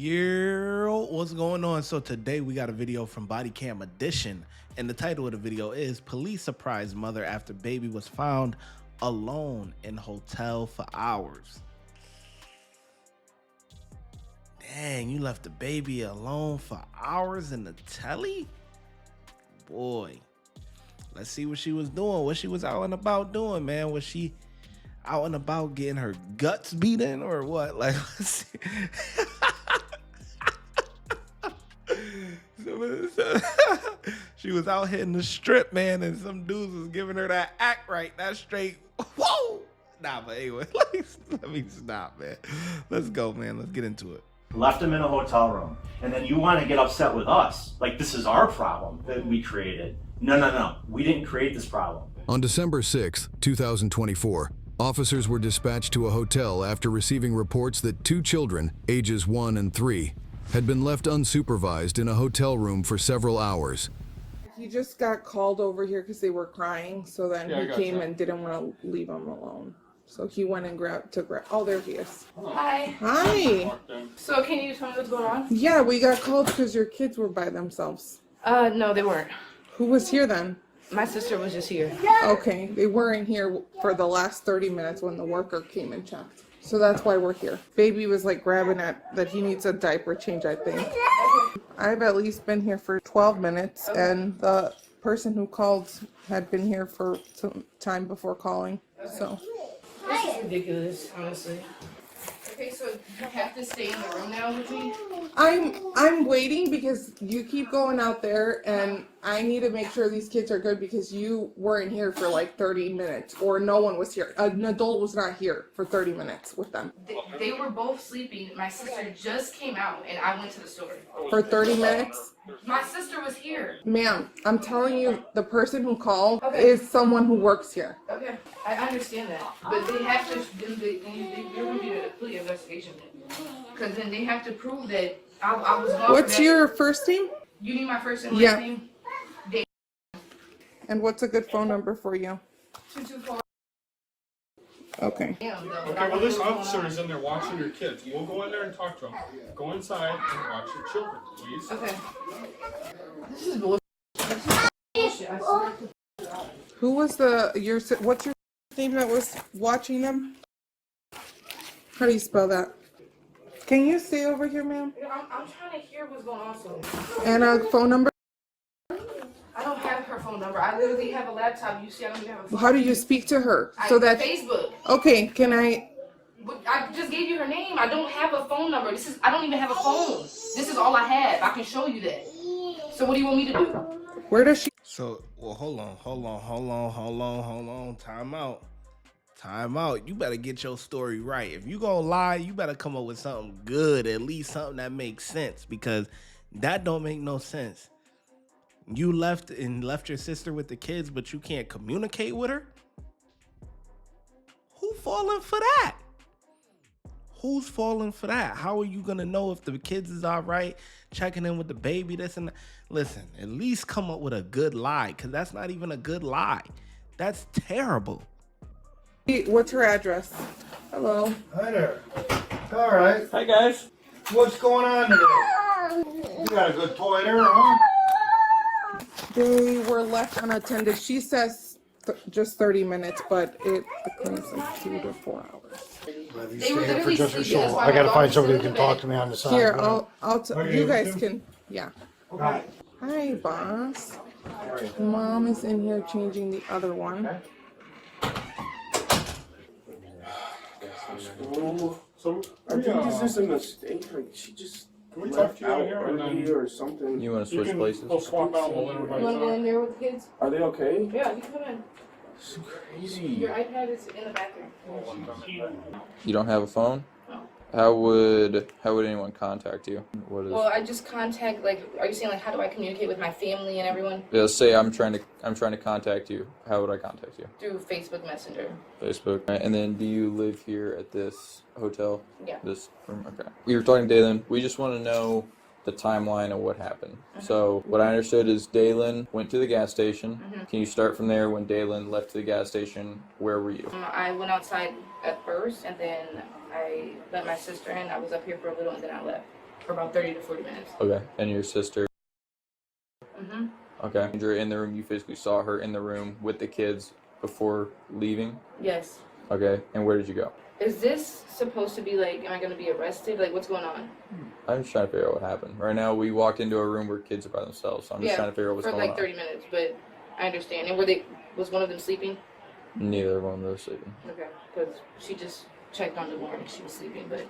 Yo, what's going on? So today we got a video from Bodycam Edition, and the title of the video is Police Surprise Mother After Baby Was Found Alone in Hotel for Hours. Dang, you left the baby alone for hours in the telly? Boy, let's see what she was doing, what she was out and about doing, man. Was she out and about getting her guts beat in or what? Like, let's see. She was out hitting the strip, man, and some dudes was giving her that act right, that straight, whoa! Nah, but anyway, let me stop, man. Let's go, man. Let's get into it. Left him in a hotel room, and then you want to get upset with us, like this is our problem that we created. No, we didn't create this problem. On December 6th, 2024, officers were dispatched to a hotel after receiving reports that two children, ages 1 and 3, had been left unsupervised in a hotel room for several hours. He just got called over here because they were crying, so then he came and didn't want to leave them alone. So he went and grabbed, oh, there he is. Hi. Hi. So can you tell me what's going on? Yeah, we got called because your kids were by themselves. No, they weren't. Who was here then? My sister was just here. Okay, they weren't here for the last 30 minutes when the worker came and checked. So that's why we're here. Baby was like grabbing at that he needs a diaper change, I think. I've at least been here for 12 minutes, and the person who called had been here for some time before calling, so. This is ridiculous, honestly. Okay, so you have to stay in the room now with me? I'm waiting because you keep going out there, and I need to make sure these kids are good because you weren't here for like 30 minutes, or no one was here. An adult was not here for 30 minutes with them. They were both sleeping. My sister just came out, and I went to the store. For 30 minutes? My sister was here. Ma'am, I'm telling you, the person who called is someone who works here. Okay, I understand that, but they have to. They're going to be a complete investigation, because then they have to prove that I was gone. What's your first name? You need my first and last name? Dave. And what's a good phone number for you? 224. Okay. Okay, well this officer is in there watching your kids. We'll go in there and talk to them. Go inside and watch your children, please. Okay. This is bullshit. I swear. Who was what's your name that was watching them? How do you spell that? Can you stay over here, ma'am? I'm trying to hear what's going on, so. And a phone number? I don't have her phone number. I literally have a laptop. You see, I don't even have a phone. How do you speak to her? Facebook. Okay, can I? But I just gave you her name. I don't have a phone number. I don't even have a phone. This is all I have. I can show you that. So what do you want me to do? Where does she? So, well, hold on. Time out. You better get your story right. If you gonna lie, you better come up with something good, at least something that makes sense, because that don't make no sense. You left your sister with the kids, but you can't communicate with her? Who falling for that? Who's falling for that? How are you gonna know if the kids is all right? Checking in with the baby, this and that. Listen, at least come up with a good lie, because that's not even a good lie. That's terrible. What's her address? Hello. Hi there. All right. Hi guys. What's going on today? You got a good toy there, huh? They were left unattended. She says just 30 minutes, but it claims like 2 to 4 hours. They were literally sleeping. That's why I gotta my find dog somebody who was can in talk the to me on the side. Here, you guys too? can, yeah. Hi. Hi, boss. Mom is in here changing the other one. So I think it's just a mistake. Like she just Can we talk to you out here early or something. You want to switch places? We'll swap out and we'll let everybody You want to go talk. in there with the kids? Are they okay? Yeah, you come in. It's crazy. Your iPad is in the bathroom. You don't have a phone? No. How would anyone contact you? What is? Well, I just contact, like, are you saying, like, how do I communicate with my family and everyone? Yeah, say I'm trying to contact you. How would I contact you? Through Facebook Messenger. Facebook. Right. And then do you live here at this hotel? Yeah. This room? Okay. We were talking to Dalen. We just want to know the timeline of what happened. So what I understood is Dalen went to the gas station. Can you start from there? When Dalen left to the gas station, where were you? I went outside at first, and then I let my sister in. I was up here for a little, and then I left. for about 30 to 40 minutes. Okay. And your sister? Mm-hmm. Okay. You're in the room. You physically saw her in the room with the kids before leaving? Yes. Okay. And where did you go? Is this supposed to be like, am I going to be arrested? Like, what's going on? I'm just trying to figure out what happened. Right now, we walked into a room where kids are by themselves. So I'm just trying to figure out what's going on. For like 30 minutes, but I understand. And was one of them sleeping? Neither one of them was sleeping. Okay, because she just checked on the morning. She was sleeping, but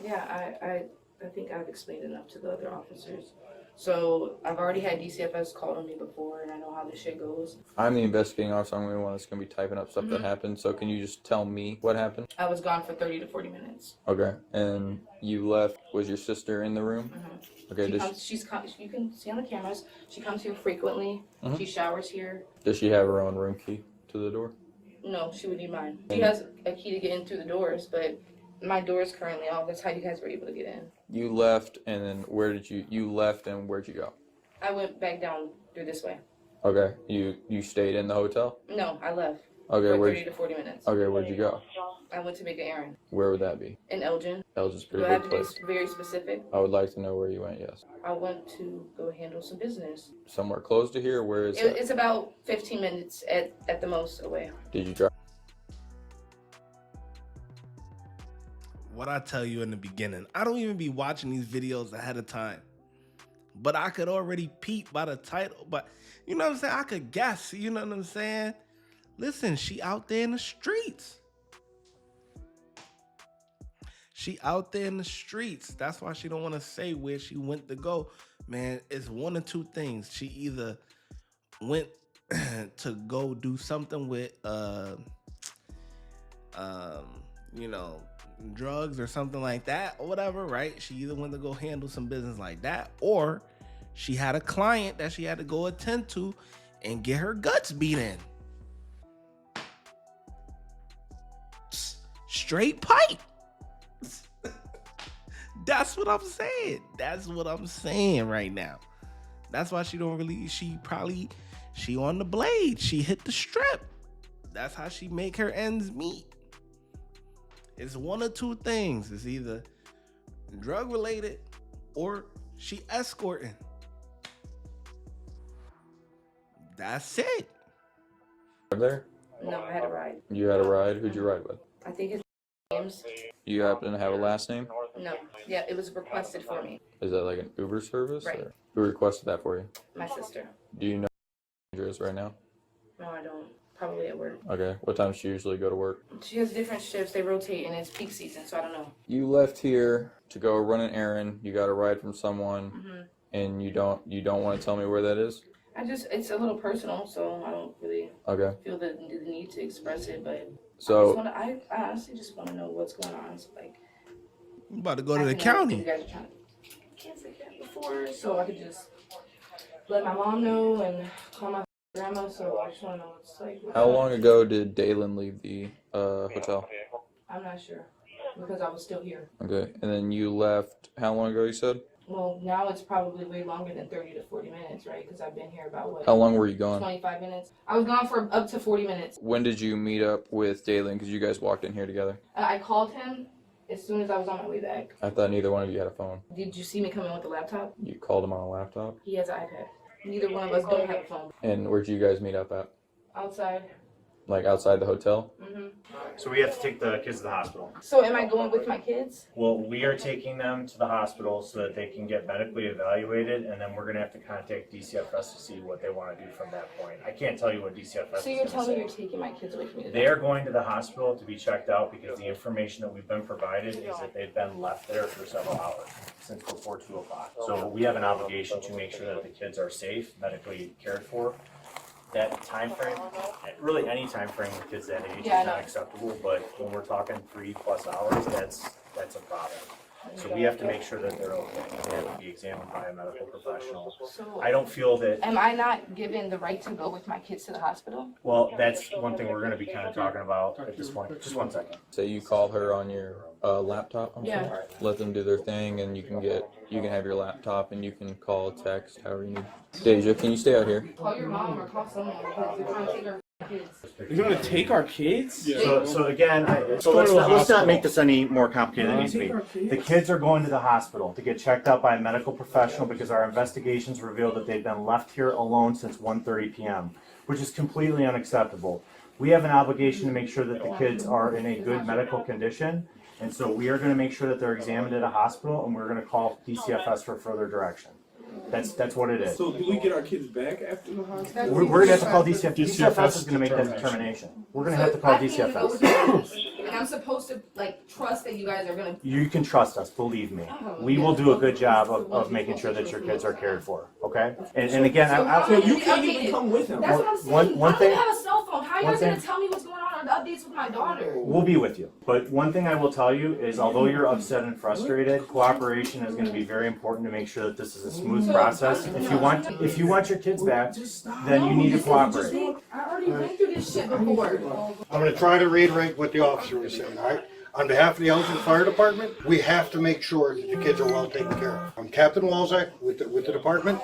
yeah, I think I've explained enough to the other officers. So I've already had DCFS called on me before, and I know how this shit goes. I'm the investigating officer. I'm the one that's going to be typing up stuff that happened. So can you just tell me what happened? I was gone for 30 to 40 minutes. Okay. And you left. Was your sister in the room? Okay. You can see on the cameras. She comes here frequently. She showers here. Does she have her own room key to the door? No, she would need mine. She has a key to get in through the doors, but my door is currently off. That's how you guys were able to get in. You left, and then where'd you go? I went back down through this way. Okay. You stayed in the hotel? No, I left. Okay. For 30 to 40 minutes. Okay. Where'd you go? I went to make an errand. Where would that be? In Elgin. Elgin's a Do pretty I have big to be place. very specific? I would like to know where you went. Yes. I went to go handle some business. Somewhere close to here. Where is that? It's about 15 minutes at the most away. Did you drive? What I tell you in the beginning, I don't even be watching these videos ahead of time, but I could already peep by the title. But you know what I'm saying? I could guess. You know what I'm saying? Listen, she out there in the streets. She out there in the streets. That's why she don't want to say where she went to go. Man, it's one of two things. She either went to go do something with you know, drugs or something like that or whatever, right? She either went to go handle some business like that, or she had a client that she had to go attend to and get her guts beat in. Straight pipe. That's what I'm saying. That's what I'm saying right now. That's why she on the blade. She hit the strip. That's how she make her ends meet. It's one of two things. It's either drug related or she escorting. That's it. There? No, I had a ride. You had a ride? Who'd you ride with? I think his name's... You happen to have a last name? No. Yeah, it was requested for me. Is that like an Uber service? Right. Or who requested that for you? My sister. Do you know where is right now? No, I don't. Probably at work. Okay. What time does she usually go to work? She has different shifts. They rotate, and it's peak season, so I don't know. You left here to go run an errand. You got a ride from someone, and you don't want to tell me where that is? It's a little personal, so I don't really feel the need to express it, but so I honestly just want to know what's going on. So, like, I'm about to go to the county. You guys are trying to cancel that before, so I could just let my mom know and call my grandma, so I just want to know what's like. how long ago did Dalen leave the hotel? I'm not sure, because I was still here. Okay, and then you left how long ago, you said? Well, now it's probably way longer than 30 to 40 minutes, right? Because I've been here about, what? How long were you gone? 25 minutes. I was gone for up to 40 minutes. When did you meet up with Dalen? Because you guys walked in here together. I called him as soon as I was on my way back. I thought neither one of you had a phone. Did you see me come in with a laptop? You called him on a laptop? He has an iPad. Neither one of us don't have a phone. And where'd you guys meet up at? Outside. Like outside the hotel? So we have to take the kids to the hospital. So am I going with my kids? Well, we are taking them to the hospital so that they can get medically evaluated, and then we're gonna have to contact DCFS to see what they wanna do from that point. I can't tell you what DCFS is So you're gonna telling me say. you're taking my kids away from me today? They are going to the hospital to be checked out because the information that we've been provided is that they've been left there for several hours, since before 2 o'clock. So we have an obligation to make sure that the kids are safe, medically cared for. That time frame, really any time frame with kids that age is not acceptable, but when we're talking 3+ hours, that's a problem. So we have to make sure that they're okay. They have to be examined by a medical professional. So I don't feel that, am I not given the right to go with my kids to the hospital? well, that's one thing we're gonna be kind of talking about at this point. Just 1 second. So you called her on your laptop? Yeah. Let them do their thing, and you can have your laptop, and you can call, text, however you need. Deja, can you stay out here? Call your mom or call someone because they're trying to take her You're gonna take our kids? Yeah. So again, let's not make this any more complicated than it needs to be. The kids are going to the hospital to get checked out by a medical professional because our investigations revealed that they've been left here alone since 1:30 p.m., which is completely unacceptable. We have an obligation to make sure that the kids are in a good medical condition, and so we are going to make sure that they're examined at a hospital, and we're going to call DCFS for further direction. That's what it is. So do we get our kids back after the hospital? We're going to have to call DCFS. DCFS is going to make that determination. We're going to have to call DCFS. And I'm supposed to like trust that you guys are gonna. You can trust us, believe me. We will do a good job of making sure that your kids are cared for, okay? And again, So you can't even come with them. That's what I'm saying. One I thing- don't have a cell phone. How are you one guys gonna thing- tell me what's going on the updates with my daughter? We'll be with you. But one thing I will tell you is although you're upset and frustrated, cooperation is going to be very important to make sure that this is a smooth process. If you want your kids back, then you need to cooperate. I already went through this shit before. I'm gonna try to reiterate what the officer was saying, all right? On behalf of the Elgin Fire Department, we have to make sure that the kids are well taken care of. I'm Captain Walzak with the department.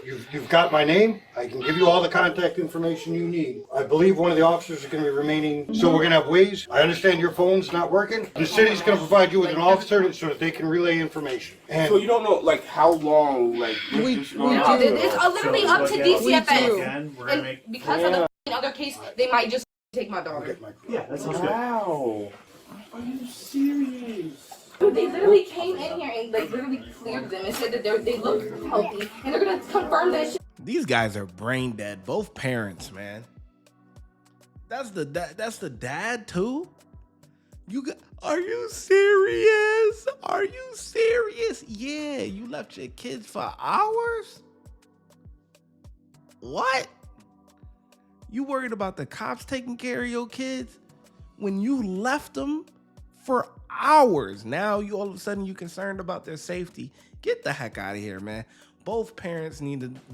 You've got my name. I can give you all the contact information you need. I believe one of the officers is gonna be remaining, so we're gonna have ways. I understand your phone's not working. The city's gonna provide you with an officer so that they can relay information. And So you don't know like how long like We this is do. going on? It's literally up to DCFS. Again, we're going to make... And because of the other case, they might just take my daughter. Yeah, that sounds good. Wow. Are you serious? Dude, they literally came in here and like literally cleared them and said that they look healthy and they're gonna confirm that shit. These guys are brain dead. Both parents, man. That's the dad too. Are you serious? Are you serious? Yeah, you left your kids for hours? What? You worried about the cops taking care of your kids when you left them for hours? Now you all of a sudden you concerned about their safety. Get the heck out of here, man. Both parents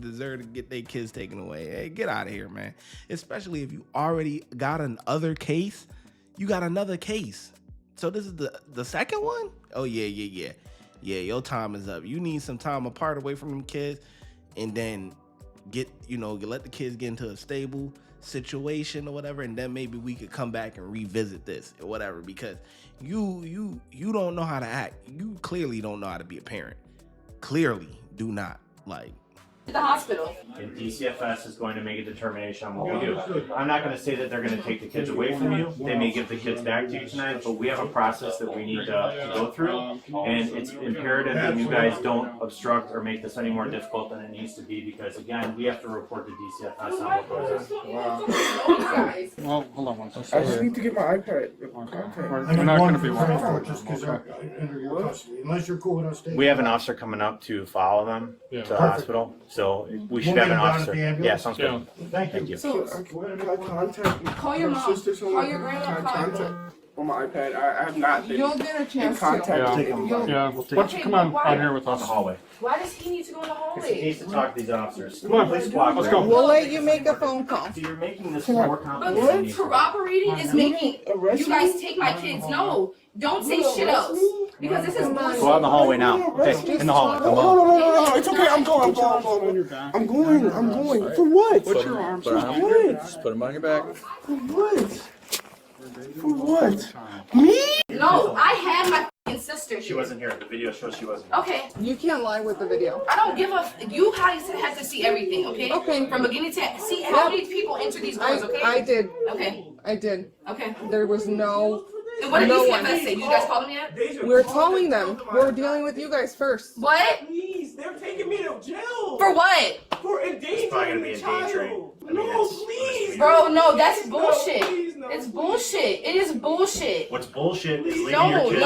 deserve to get their kids taken away. Hey, get out of here, man. Especially if you already got another case. You got another case. So this is the second one? Oh yeah. Yeah, your time is up. You need some time apart away from them kids, and then let the kids get into a stable situation or whatever, and then maybe we could come back and revisit this or whatever, because you don't know how to act. You clearly don't know how to be a parent. Clearly do not. Like, The hospital. And DCFS is going to make a determination on what we do. I'm not going to say that they're going to take the kids away from you. They may give the kids back to you tonight, but we have a process that we need to go through. And it's imperative that you guys don't obstruct or make this any more difficult than it needs to be, because again, we have to report to DCFS on what goes on. Well, hold on one second. I just need to get my iPad. We're not going to be one. Just because they're under your custody, unless you're cool with us taking. We have an officer coming up to follow them to the hospital, so we should We'll have get an them down at officer. the ambulance? Yeah, sounds good. Thank you. So, can I contact Call your my mom. sister? Call your grandma. Can I Call your contact on my iPad? I have not been You'll get a in chance contact Yeah. with anybody. Yeah, why don't you come on out here with On the us? hallway. Why does he need to go in the It's a hallway? case to talk to these officers. Come on, Please cooperate. let's go. We'll let you make a phone call. So you're making this more But complicated than it needs to be. corroborating is making you guys take my kids. No, don't say shit else. Because this is bullshit. Go out in the hallway now. Okay, in the hallway. Come on. No, it's okay. I'm going. I'm going. For what? Put your arms Put 'em on your back. Just put them on your back. For what? For what? Me? No, I had my f***ing sister She here. wasn't here. The video shows she wasn't here. Okay, You can't lie with the video. I don't give a. You guys have to see everything, okay? Okay. From beginning to see how many people enter these doors, okay? I did. Okay, I did. okay. There was no. And what did No you one. say? You guys called them yet? We're calling them. We're dealing with you guys first. What? Please, they're taking me to jail. For what? For It's probably gonna be endangering the child. endangering. I mean, No, that's- please. Bro, no, that's bullshit. Please, no. It's bullshit. It is bullshit. What's bullshit is leaving No, your no, kids.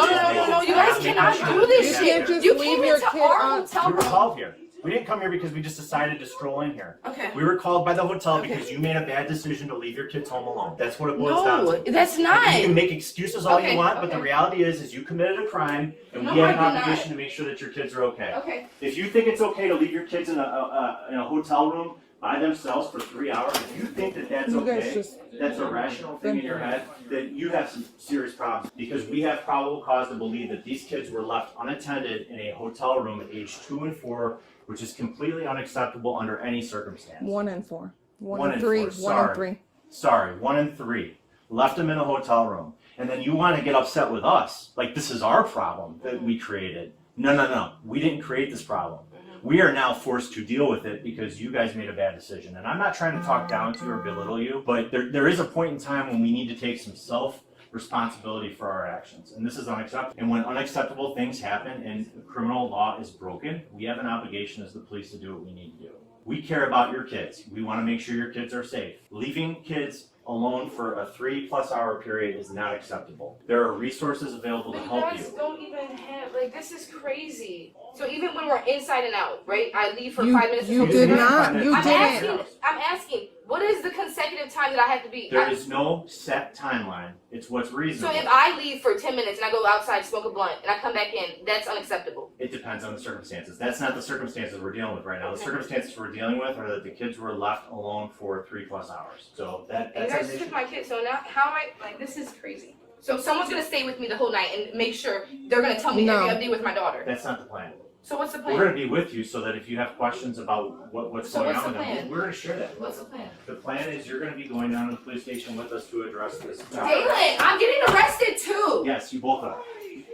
no. You guys cannot do this You shit. can't just You leave came your into kid our on- hotel We were room. called here. We didn't come here because we just decided to stroll in here. Okay. We were called by the hotel Okay. because you made a bad decision to leave your kids home alone. That's what it boils down No, to. that's You not. can make excuses all Okay, you want, but the okay. reality is you committed a crime, and No, we have I an did not. obligation to make sure that your kids are okay. Okay. If you think it's okay to leave your kids in a hotel room by themselves for 3 hours, if you think that that's You guys okay, just- that's a rational thing in your head, then you have some serious problems. Because we have probable cause to believe that these kids were left unattended in a hotel room at age 2 and 4, which is completely unacceptable under any circumstance. 1 and 4. 1 One and and 3. four, 1 and sorry. 3. Sorry, 1 and 3. Left them in a hotel room. And then you want to get upset with us. Like this is our problem that we created. No. We didn't create this problem. We are now forced to deal with it because you guys made a bad decision. And I'm not trying to talk down to you or belittle you, but there is a point in time when we need to take some self-responsibility for our actions. And this is unacceptable. And when unacceptable things happen and criminal law is broken, we have an obligation as the police to do what we need to do. We care about your kids. We want to make sure your kids are safe. Leaving kids alone for a 3+ hour period is not acceptable. There are resources available to help you. You guys don't even have, like, this is crazy. So even when we're inside and out, right? I leave for 5 minutes. You did not. You I'm didn't. asking, what is the consecutive time that I have to be? There is no set timeline. It's what's So reasonable. if I leave for 10 minutes and I go outside, smoke a blunt, and I come back in, that's unacceptable. It depends on the circumstances. That's not the circumstances we're dealing with right now. The circumstances we're dealing with are that the kids were left alone for 3+ hours. So And you that's guys an issue. took my kids, so now how am I, like, this is crazy. So someone's gonna stay with me the whole night and make sure they're gonna tell me No. every update with my daughter. That's not the plan. So what's the We're plan? going to be with you so that if you have questions about what's So going what's on the with them, plan? we're going to share that. What's the plan? The plan is you're going to be going down to the police station with us to address this. Daylan, I'm getting arrested too. Yes, you both are.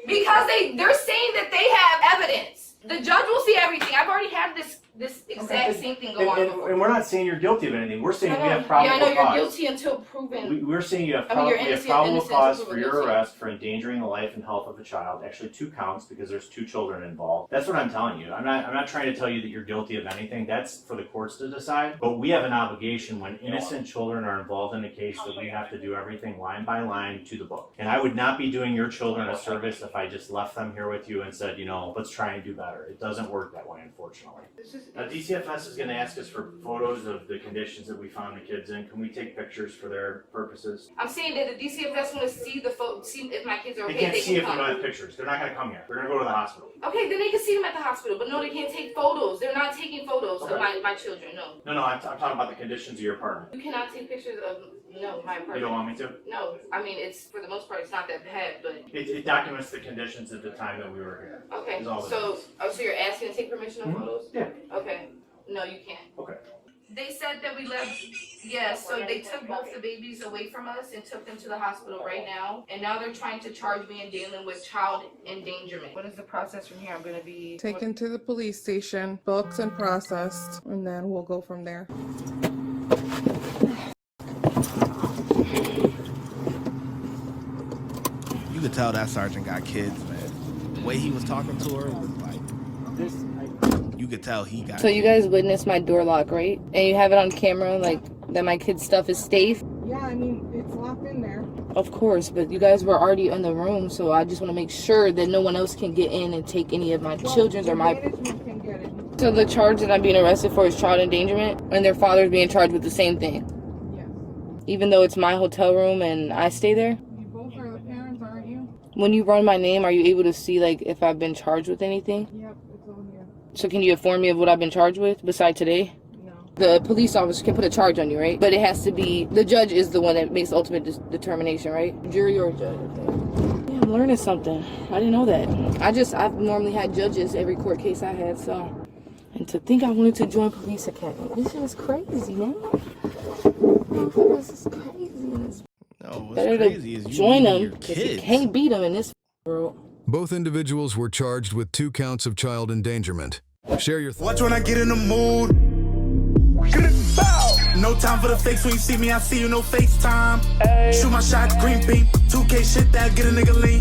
Because they're saying that they have evidence. The judge will see everything. I've already had this exact same thing go on before. And we're not saying you're guilty of anything. We're saying I we know. have probable Yeah, I know cause. you're guilty until proven. We're saying you have I mean, you're we have innocent probable until cause proven for your guilty. arrest for endangering the life and health of a child. Actually, 2 counts because there's 2 children involved. That's what I'm telling you. I'm not trying to tell you that you're guilty of anything. That's for the courts to decide. But we have an obligation when innocent children are involved in a case that we have to do everything line by line to the book. And I would not be doing your children a service if I just left them here with you and said, let's try and do better. It doesn't work that way, unfortunately. Now, DCFS is going to ask us for photos of the conditions that we found the kids in. Can we take pictures for their purposes? I'm saying that the DCFS want to see the see if my kids are They okay. can't see if we come. don't have pictures. They're not going to come here. They're going to go to the hospital. Okay, then they can see them at the hospital, but no, they can't take photos. They're not taking photos Okay. of my children. No, No, I'm talking about the conditions of your apartment. you cannot take pictures of my apartment. You don't want me to? No, I mean it's for the most part it's not that bad, but It documents the conditions at the time that we were here. okay. Is all it So is. so you're asking to take permission of Mhm. photos? Yeah. Okay. No, you can't. Okay. They said that we left. Yeah, so they took both the babies away from us and took them to the hospital right now. And now they're trying to charge me and Dalen with child endangerment. What is the process from here? I'm gonna be Taken to the police station, booked and processed, and then we'll go from there. You could tell that sergeant got kids, man. The way he was talking to her was like, you could tell he got So you guys witnessed my door lock, right? And you have it on camera, like, that my kid's stuff is safe? Yeah, I mean, it's locked in there. Of course, but you guys were already in the room, so I just want to make sure that no one else can get in and take any of my children's or my... Management can get it. So the charge that I'm being arrested for is child endangerment, and their father's being charged with the same thing? Yes. Even though it's my hotel room and I stay there? You both are the parents, aren't you? When you run my name, are you able to see, like, if I've been charged with anything? Yep, it's on here. So can you inform me of what I've been charged with besides today? No. The police officer can put a charge on you, right? But it has to be, the judge is the one that makes the ultimate determination, right? Jury or judge. Yeah, I'm learning something. I didn't know that. I've normally had judges every court case I had, so. And to think I wanted to join police academy. This is crazy, man. This is crazy. It's no, what's better crazy to is you join leaving them your because you kids. can't beat them in this world. Both individuals were charged with 2 counts of child endangerment. Share your thoughts. Watch when I get in the mood. No time for the fakes. When you see me, I see you, no FaceTime. Shoot my shot, green beam. 2K shit that get a nigga lean.